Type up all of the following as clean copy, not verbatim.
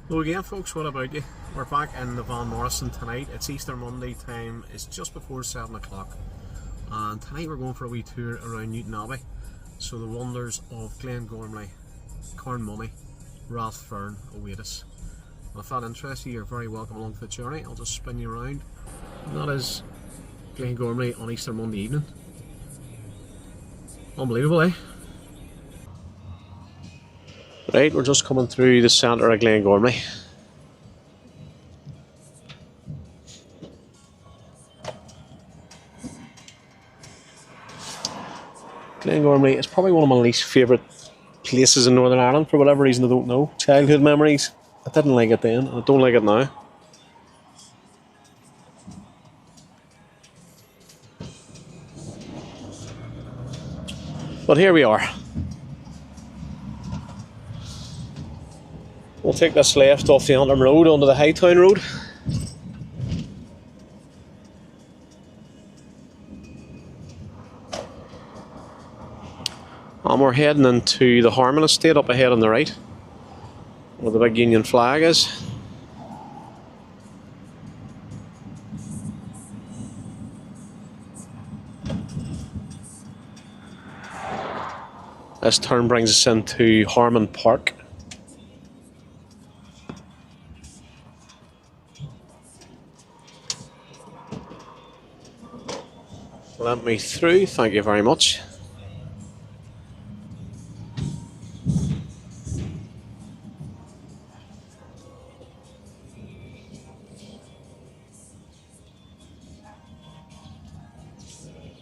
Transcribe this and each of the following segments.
Hello again folks, what about you? We're back in the Van Morrison tonight. It's Easter Monday, time is just before 7 o'clock, and tonight we're going for a wee tour around Newtownabbey. So the wonders of Glengormley, Carnmoney, Fernagh await us. And if that interests you, you're very welcome along for the journey. I'll just spin you around. And that is Glengormley on Easter Monday evening. Unbelievable, eh? Right, we're just coming through the centre of Glengormley. Glengormley is probably one of my least favourite places in Northern Ireland for whatever reason I don't know. Childhood memories. I didn't like it then, and I don't like it now. But here we are. We'll take this left off the Antrim Road onto the Hightown Road. And we're heading into the Harmon Estate up ahead on the right, where the big Union flag is. This turn brings us into Harmon Park. Let me through, thank you very much.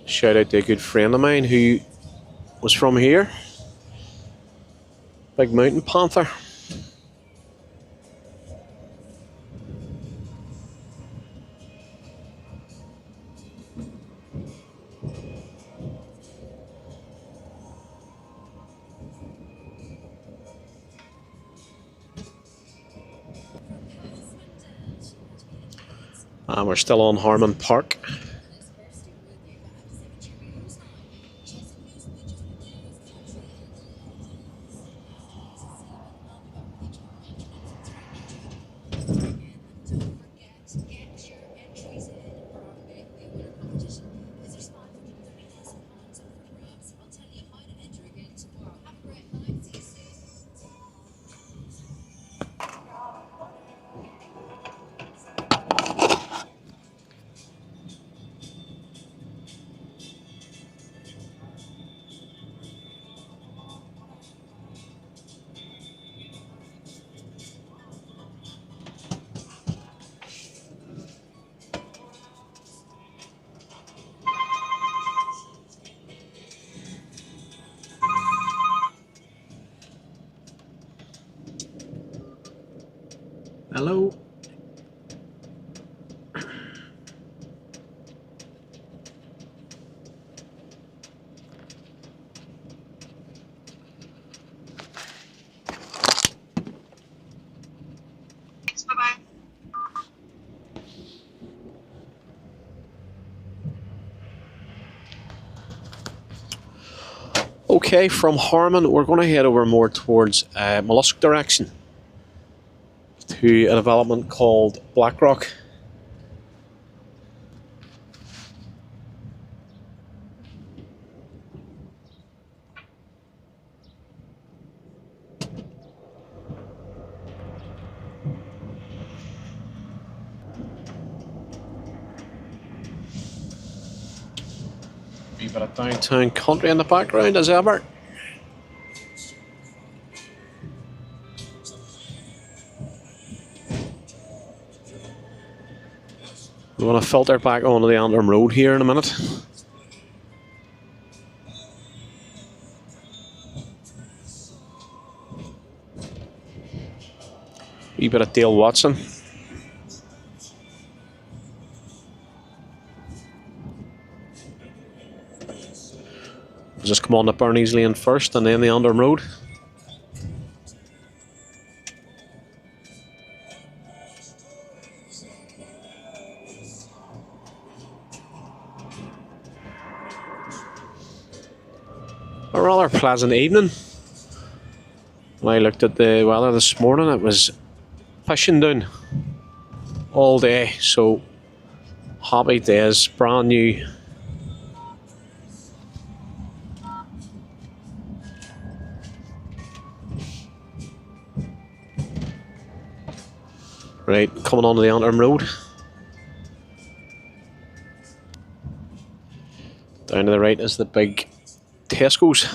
Shout out to a good friend of mine who was from here. Big mountain panther. And we're still on Harmon Park. Hello. Thanks, bye-bye. Okay, from Harmon we're going to head over more towards Mallusk direction to a development called Blackrock. Wee bit of downtown country in the background as ever. We're going to filter back onto the Antrim Road here in a minute. Wee bit of Dale Watson. We'll just come on to Bernie's Lane first and then the Antrim Road. A rather pleasant evening. When I looked at the weather this morning, it was fishing down all day, so happy days, brand new. Right, coming onto the Antrim Road. Down to the right is the big Tesco's.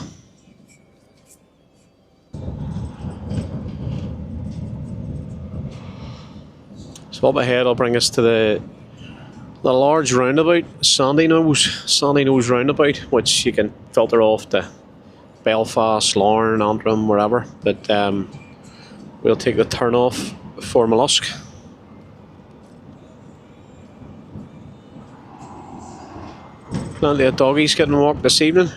So up ahead I'll bring us to the large roundabout, Sandy Nose roundabout, which you can filter off to Belfast, Lorne, Antrim, wherever. But we'll take the turn off for Mallusk. Plenty of doggies getting walked this evening.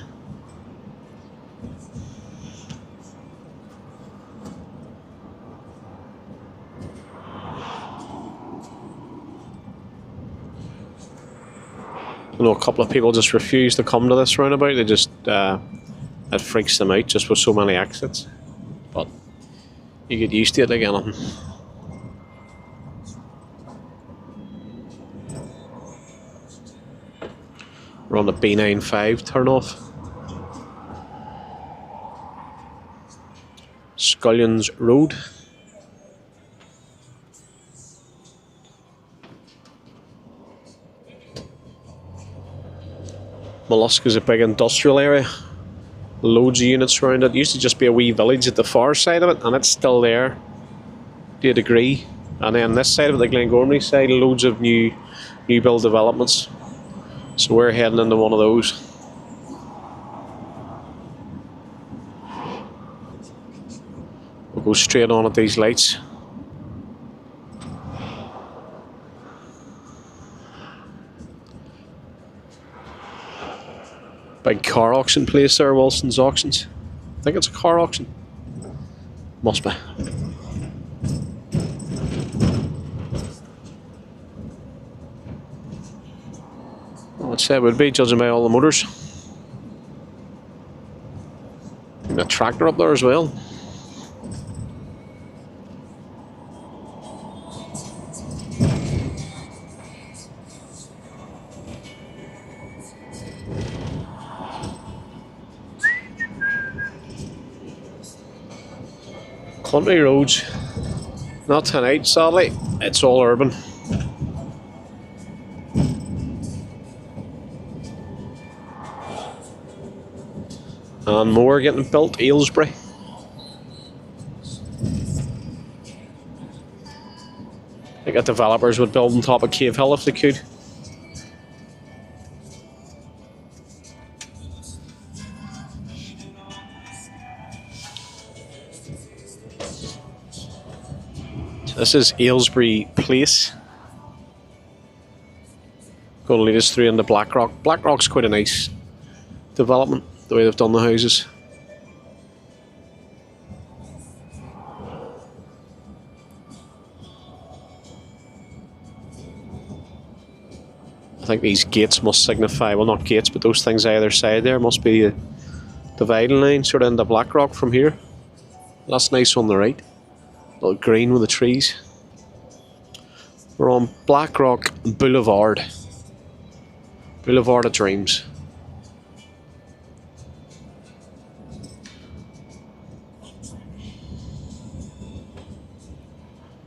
I know a couple of people just refuse to come to this roundabout. They just it freaks them out just with so many exits. But you get used to it like anything. We're on the B95 turn off. Scullions Road. Mallusk is a big industrial area. Loads of units around it. It used to just be a wee village at the far side of it, and it's still there to a degree. And then this side of it, the Glengormley side, loads of new build developments. So we're heading into one of those. We'll go straight on at these lights. Big car auction place there, Wilson's Auctions. I think it's a car auction. Must be. I'd say it would be, judging by all the motors. And a tractor up there as well. Country roads, not tonight sadly, it's all urban. And more getting built, Aylesbury. I think that developers would build on top of Cave Hill if they could. This is Aylesbury Place. Going to lead us through into Blackrock. Blackrock's quite a nice development, the way they've done the houses. I think these gates must signify, well, not gates, but those things either side there must be a dividing line sort of into Blackrock from here. That's nice on the right. A little green with the trees. We're on Blackrock Boulevard. Boulevard of Dreams.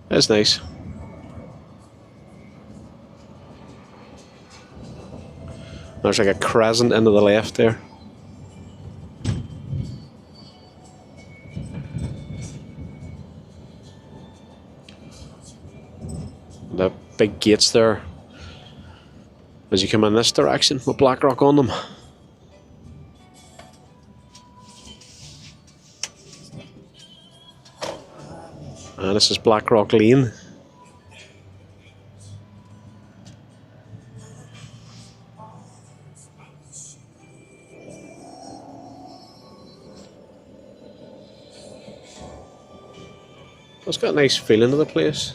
That's nice. There's like a crescent into the left there. The big gates there as you come in this direction with Blackrock on them. And this is Blackrock Lane. It's got a nice feeling to the place.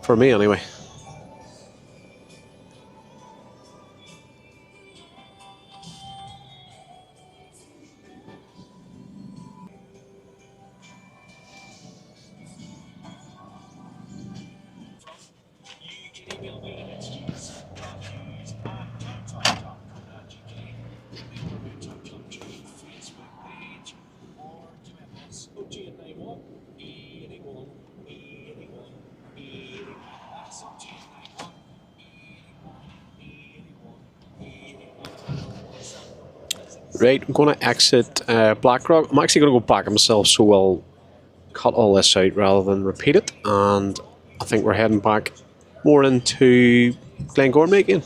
For me, anyway. Right, I'm going to exit Blackrock. I'm actually going to go back myself, so we'll cut all this out rather than repeat it. And I think we're heading back more into Glengormley again.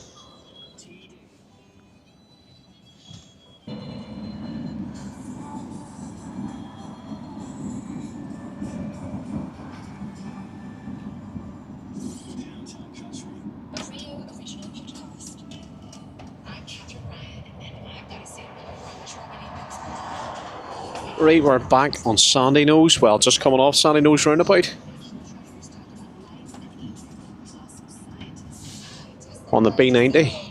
Right, we're back on Sandy Nose. Well, just coming off Sandy Nose roundabout. On the B90.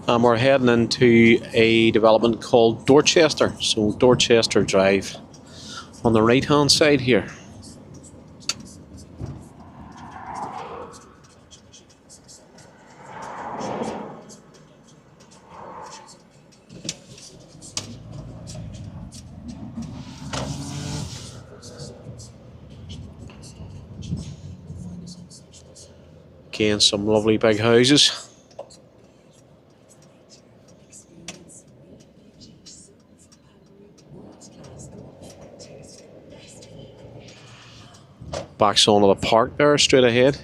And we're heading into a development called Dorchester. So Dorchester Drive on the right hand side here. Again, some lovely big houses. Backs onto the park there, straight ahead.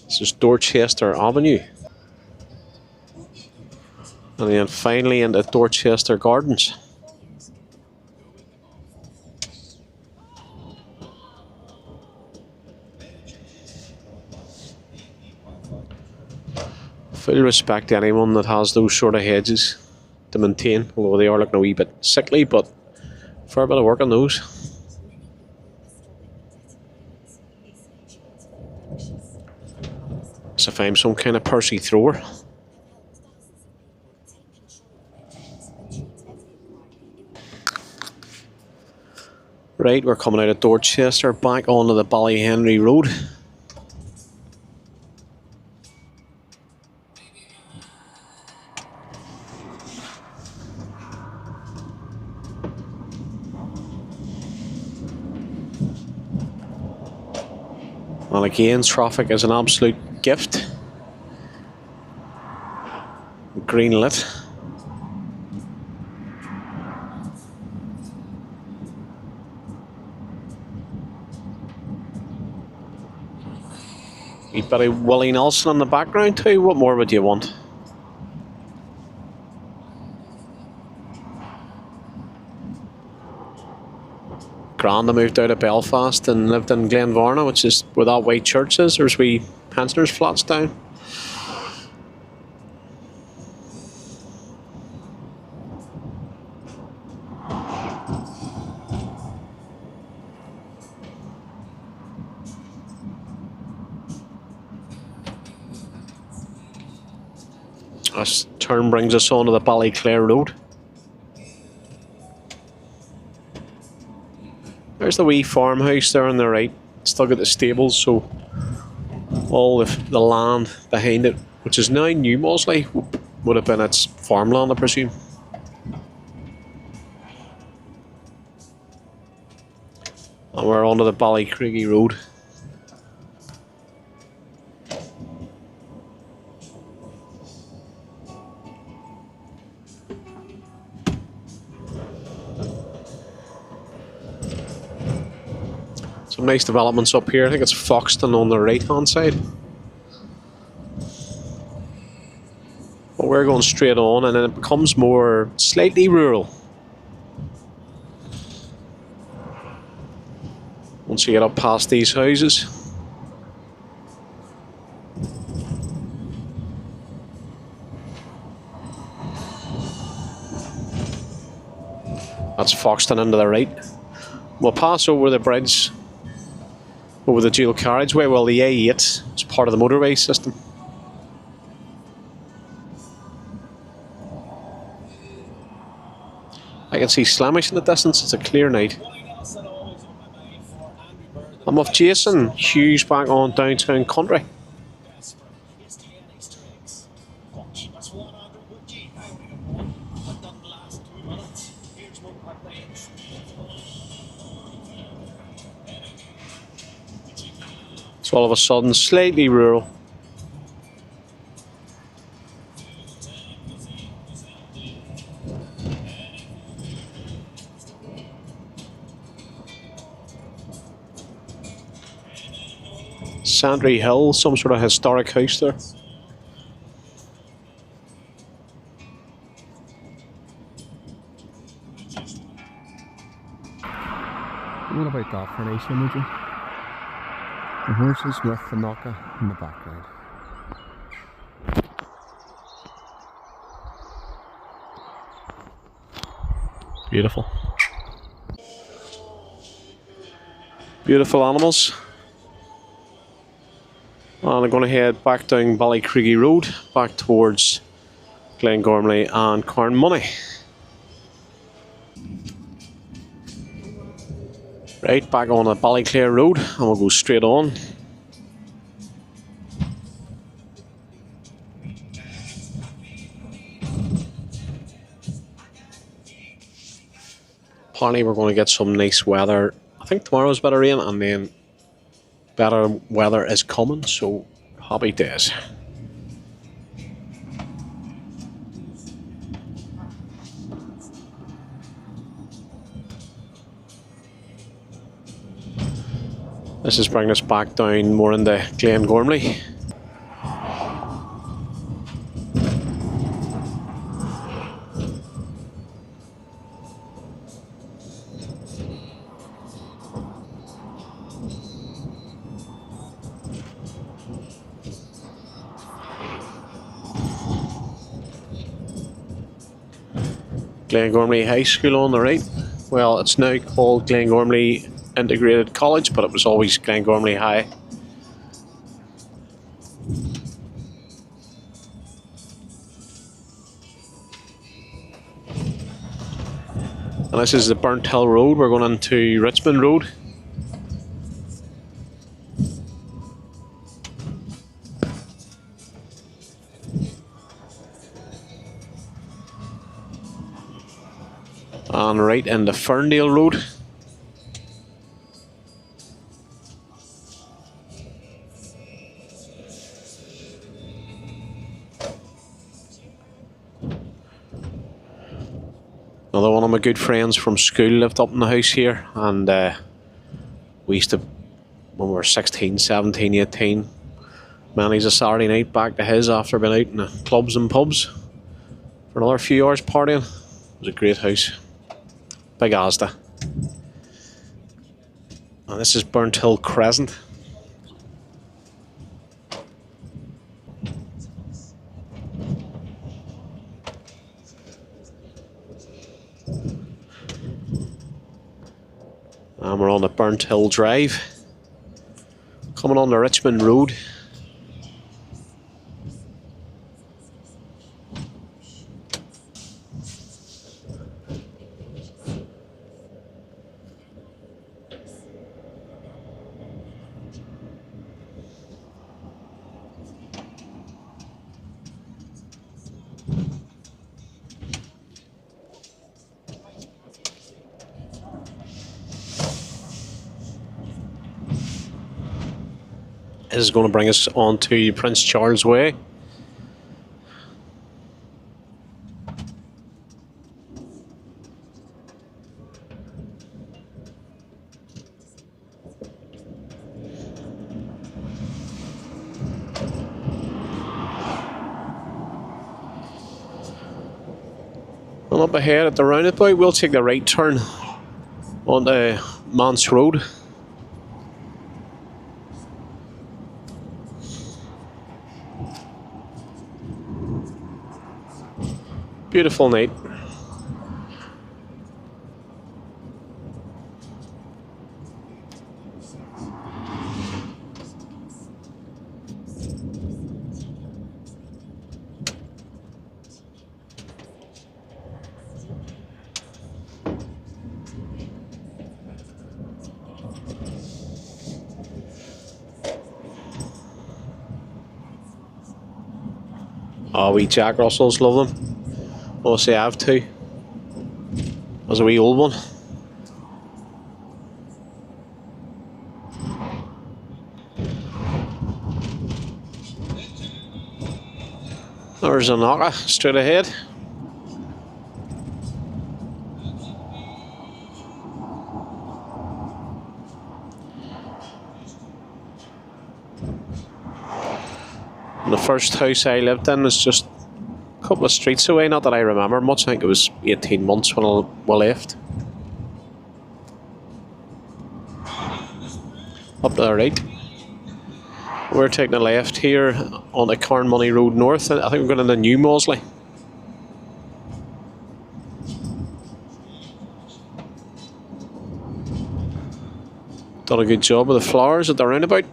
This is Dorchester Avenue. And then finally into Dorchester Gardens. Full respect to anyone that has those sort of hedges to maintain, although they are looking a wee bit sickly, but fair bit of work on those. So if I'm some kind of Percy thrower. Right, we're coming out of Dorchester, back onto the Ballycraigy Rd. And again, traffic is an absolute gift. Green lit. You've got a Willie Nelson in the background too. What more would you want? Granda moved out of Belfast and lived in Glengormley, which is where that white church is. There's wee pensioners' flats down. This turn brings us on to the Ballycraigy Rd. There's the wee farmhouse there on the right. Still got the stables, so all the land behind it, which is now New Mossley, would have been its farmland, I presume. And we're onto the Ballycraigy Rd. Some nice developments up here. I think it's Foxton on the right hand side. But we're going straight on and then it becomes more slightly rural. Once you get up past these houses. That's Foxton into the right. We'll pass over the bridge, over the dual carriageway. Well, the A8 is part of the motorway system. I can see Slamish in the distance. It's a clear night. I'm I'm with Jason Hughes back on Downtown Country. So all of a sudden, slightly rural. Santry Hill, some sort of historic house there. What about that formation, would you? The horses with the knocker in the background. Beautiful. Beautiful animals. And I'm going to head back down Ballycraigy Rd, back towards Glengormley and Carnmoney. Right, back on the Ballycraigy Rd, and we'll go straight on. Apparently we're going to get some nice weather. I think tomorrow's better rain, and then better weather is coming, so happy days. This is bringing us back down more into Glengormley. Glengormley High School on the right. Well, it's now called Glengormley Integrated College, but it was always Glengormley High. And this is the Burnt Hill Road. We're going into Richmond Road. And right into Fernagh Road. Another one of my good friends from school lived up in the house here, and we used to, when we were 16, 17, 18, many's a Saturday night back to his after being out in the clubs and pubs for another few hours partying. It was a great house. Big Asda. And this is Burnt Hill Crescent. And we're on the Burnt Hill Drive. Coming on the Richmond Road. This is going to bring us on to Prince Charles Way. And up ahead at the roundabout, we'll take the right turn onto Mance Road. Beautiful night. Oh, wee Jack Russells, love them. Well, say I have two. There's a wee old one. There's a knocker straight ahead. And the first house I lived in was just a couple of streets away, not that I remember much. I think it was 18 months when we left. Up to the right. We're taking a left here on the Carnmoney Road North. I think we're going into New Mossley. Done a good job with the flowers at the roundabout.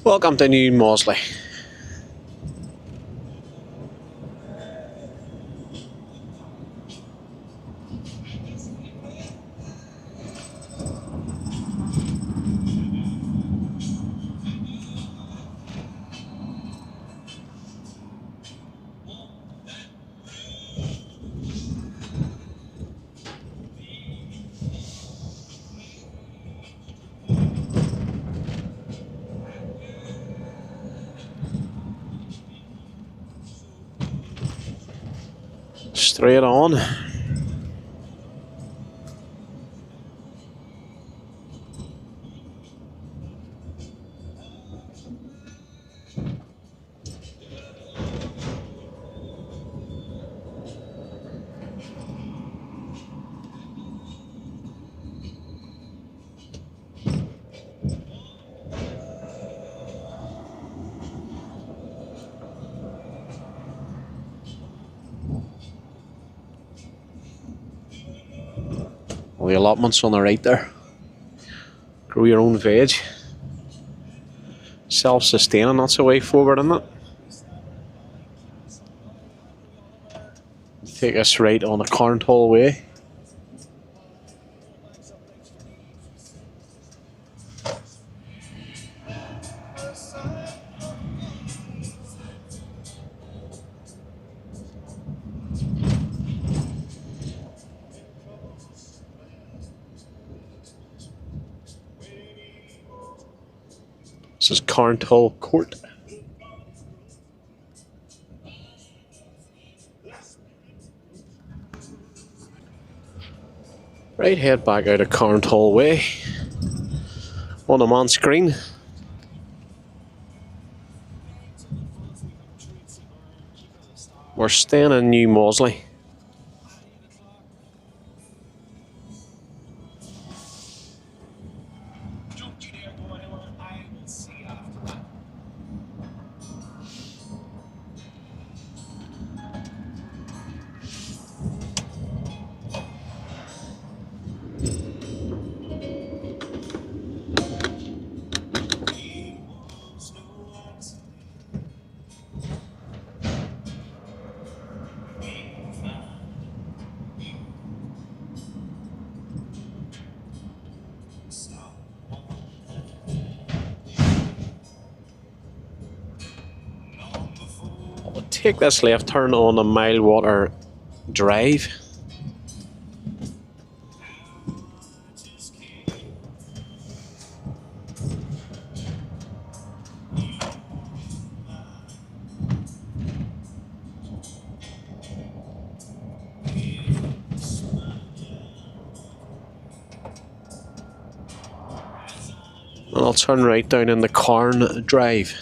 Welcome to New Mossley. Straight on. The allotments on the right there. Grow your own veg. Self-sustaining, that's the way forward, isn't it? Take us right on the Carntoll Way. This is Carntoll Court. Right, head back out of Carntoll Way. On the man screen. We're staying in New Mossley. Take this left turn on the Milewater Drive. And I'll turn right down in the Carn Drive.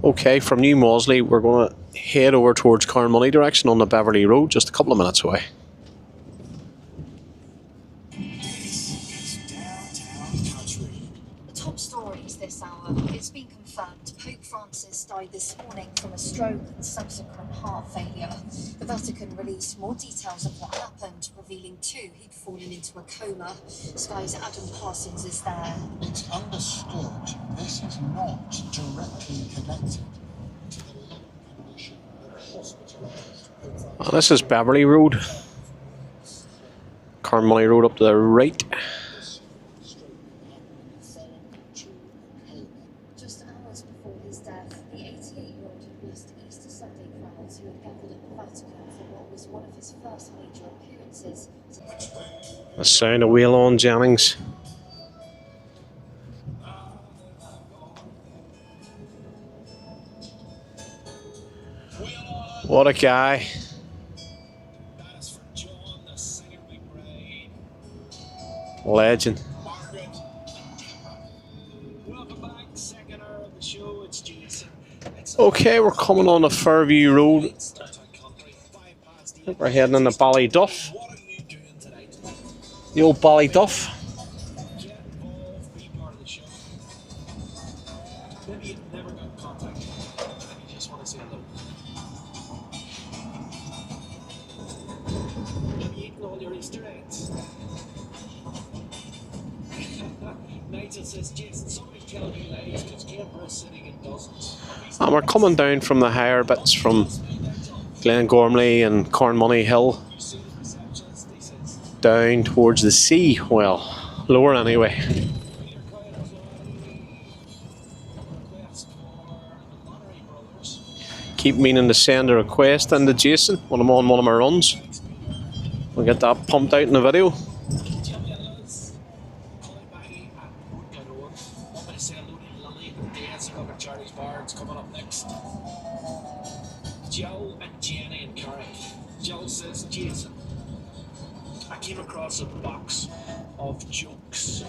Okay, from New Mossley, we're going to head over towards Carnmoney direction on the Beverley Road, just a couple of minutes away. The top stories this hour. It's been confirmed Pope Francis died this morning from a stroke and subsequent heart failure. The Vatican released more details of what happened, revealing he'd fallen into a coma. Sky's Adam Parsons is there. It's understood this is not directly connected to the lung condition that hospitalised. This is Beverley Road. Carnmoney Road up to the right. Just hours before his death, the 88-year-old had missed Easter Sunday crowds who had gathered at the Vatican for what was one of his first major appearances. The sound of Waylon Jennings. What a guy. Legend. Okay, we're coming on the Fairview Road. I think we're heading into Ballyduff. The old Ballyduff. And we're coming down from the higher bits from Glengormley and Carnmoney Hill down towards the sea. Well, lower anyway. Keep meaning to send a request into Jason when I'm on one of my runs. We'll get that pumped out in the video. Coming up next, Joe and Jenny and Carrick. Joe says, Jason, I came across a box of jokes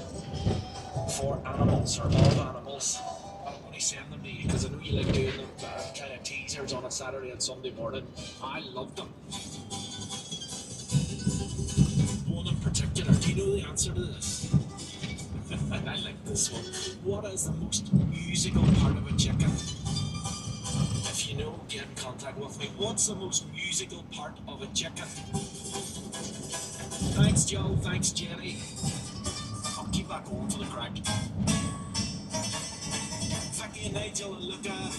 for animals or of animals. I'm going to send them to you because I know you like doing them kind of teasers on a Saturday and Sunday morning. I love them. One in particular, do you know the answer to this? I like this one. What is the most musical part of a chicken? If you know, get in contact with me. What's the most musical part of a chicken? Thanks, Joe. Thanks, Jenny. I'll keep that going for the crack. Vicky and Nigel and Luca,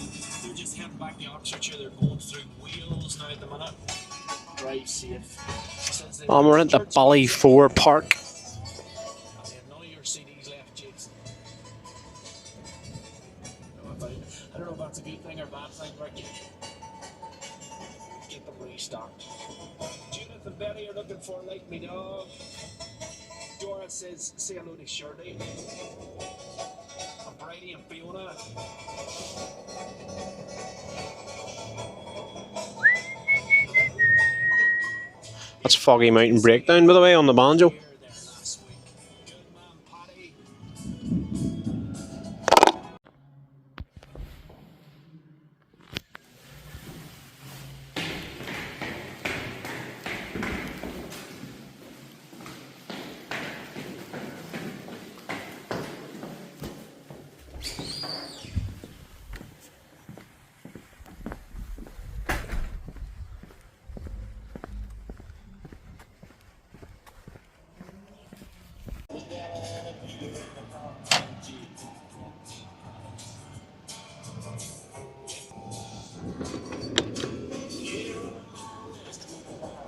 they're just heading back to Oxfordshire. They're going through Wales now at the minute. Drive safe. We're at the Ballyfour Park. I don't know if that's a good thing or bad thing, Ricky. Get them restocked. Judith and Betty are looking for Like Me Dog. Dora says, say hello to Shirley. And Brady and Fiona. That's Foggy Mountain Breakdown, by the way, on the banjo.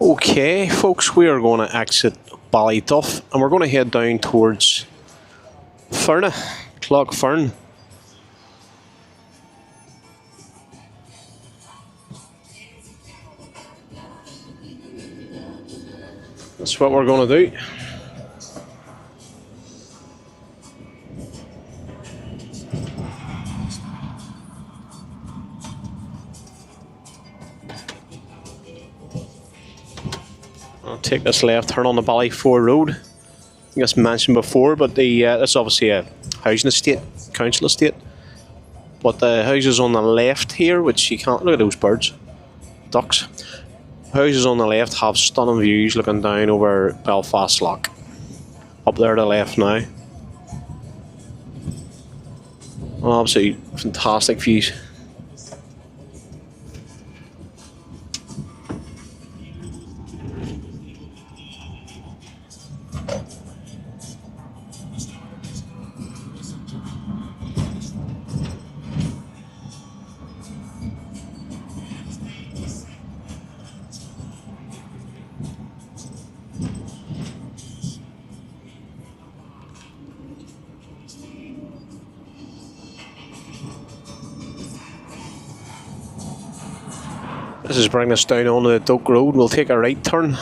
Okay, folks, we are going to exit Ballyduff and we're going to head down towards Fernagh, Clough-Fern. That's what we're going to do. I'll take this left turn on the Ballyfour Road. I think it's mentioned before, but this is obviously a housing estate, council estate. But the houses on the left here, which you can't, look at those birds, ducks. Houses on the left have stunning views looking down over Belfast Lock. Up there to the left now. Oh, absolutely fantastic views. This is bringing us down onto the Doak Road. We'll take a right turn.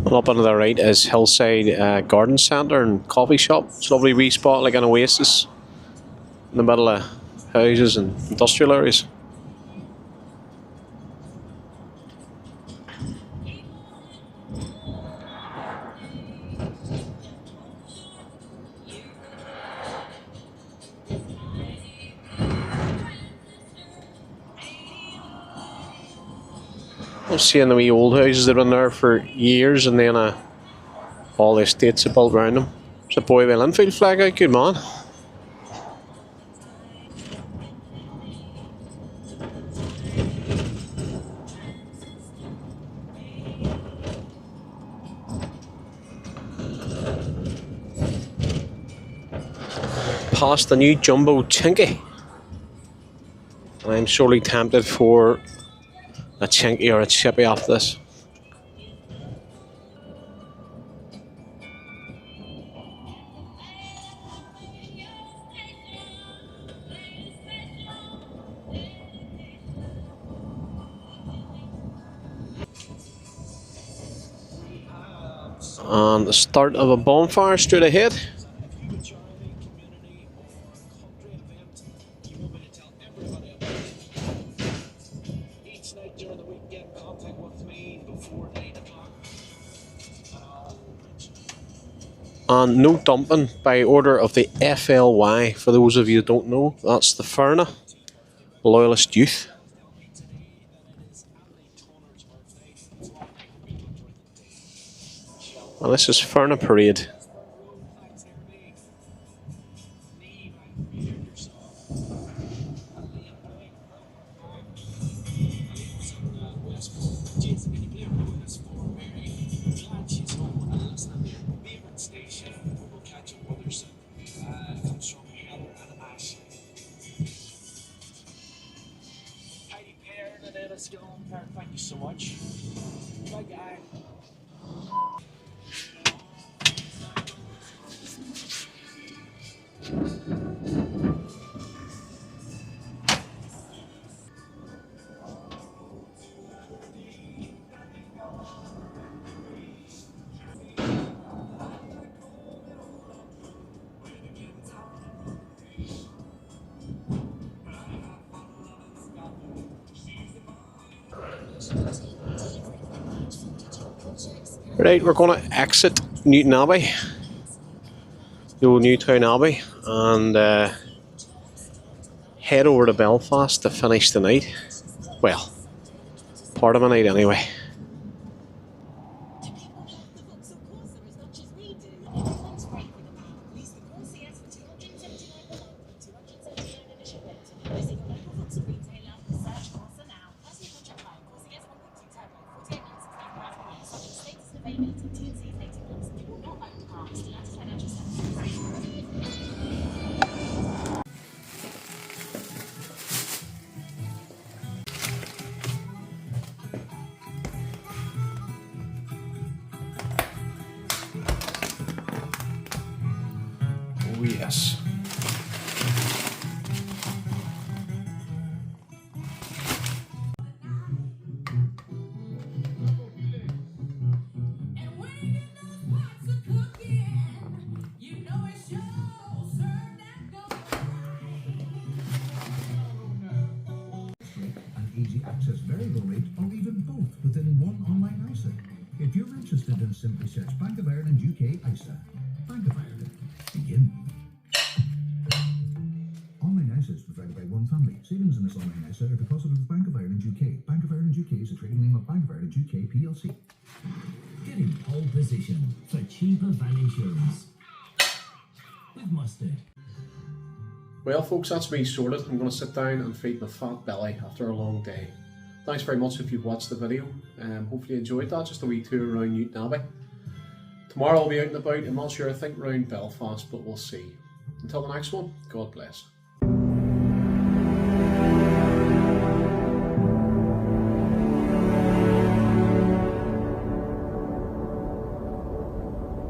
And up on the right is Hillside Garden Centre and Coffee Shop. It's a lovely wee spot, like an oasis in the middle of houses and industrial areas. I'm seeing the wee old houses that have been there for years, and then all the estates are built around them. There's a Boyville Enfield flag out, good man. Past the new jumbo Chinky. I'm sorely tempted for a Chinky or a chippy after this. And the start of a bonfire straight ahead. And no dumping by order of the FLY. For those of you who don't know, that's the Fernagh Loyalist Youth. Well, this is Fernagh Parade. Thank you so much. Bye, guy. Right, we're going to exit Newtownabbey, the old Newtownabbey, and head over to Belfast to finish the night. Well, part of the night anyway. Oh yes. easy access variable rate, or even both within one online ISA. If you're interested, then simply search Bank of Ireland UK ISA. Bank of Ireland. Begin. Online ISA is provided by one family. Savings in this online ISA are deposited with Bank of Ireland UK. Bank of Ireland UK is a trading name of Bank of Ireland UK PLC. Get in pole position for cheaper van insurance with Mustard. Well folks, that's me sorted. I'm going to sit down and feed my fat belly after a long day. Thanks very much if you've watched the video. Hopefully you enjoyed that, just a wee tour around Newtownabbey. Tomorrow I'll be out and about, I'm not sure, I think round Belfast, but we'll see. Until the next one, God bless.